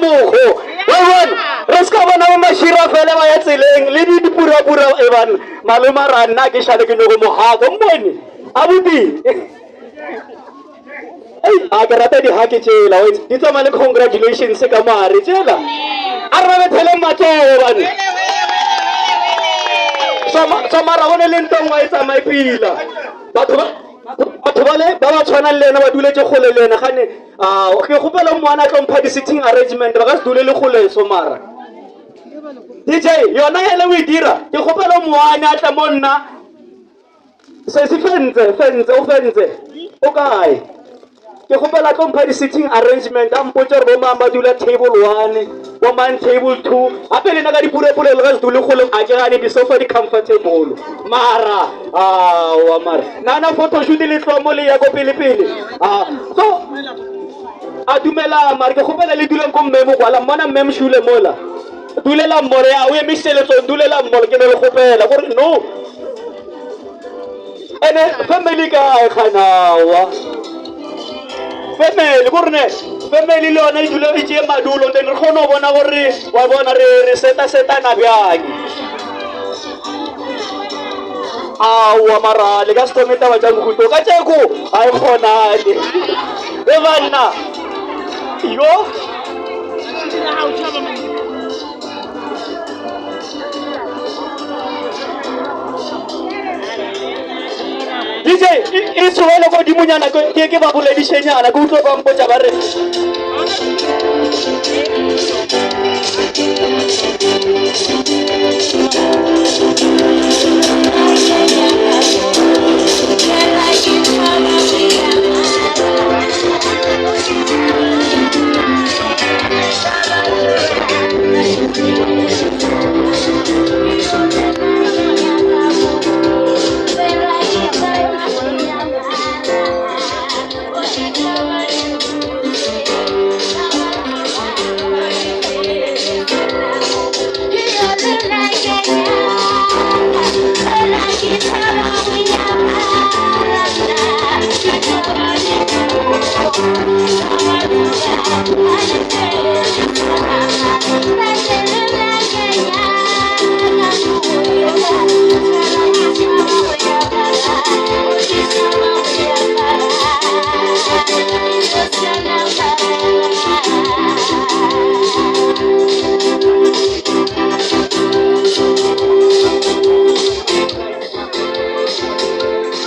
mokgo wa bona re ska bona mo mashira fela ba ya tseleng le di pura e bana malome ra nna ke shale ke no mo haka mbone abuti a ke rata di hake tšela di tsama le congratulations ka mare tšela a re bethele matsogo bane somara bone le ntongwa e tsamaye pila batho bale ba ba tshwanang le ena ba duletse kgole le ena gane ke kgopela moana tlompha di-sitting arrangement ba ka se dule le kgole somara dj yona ele o e dira ke kgopela moane a tla mo nna se fentse o fentse o kae ke kgopela tlompha di-sitting arrangement a mpotse re bomang ba dula table 1 bomang table 2 gape le na ka dipurepule le ga se dule kgole a ke gane di-sofa di-comfortable mara awa mara nana photoshoot le tlomo le ya ko pele so a dumela mare ke kgopela le duleng ko mmemo kwala mmona mmem shule mola dulela mmole ya o emiseletso dulela mmole ke ne le kgopela gore no ene family ka e khanawa family gore family le yona e dule e tšee madulo then re kgone go bona gore wa bona re setana bjang awa mara le ka se thome taba tša mohuto ka tšeko a e kgonane e banna yo DJ e tshwele go dimonyana ke ba boledišenyana ke utlwa ba mpotša ba re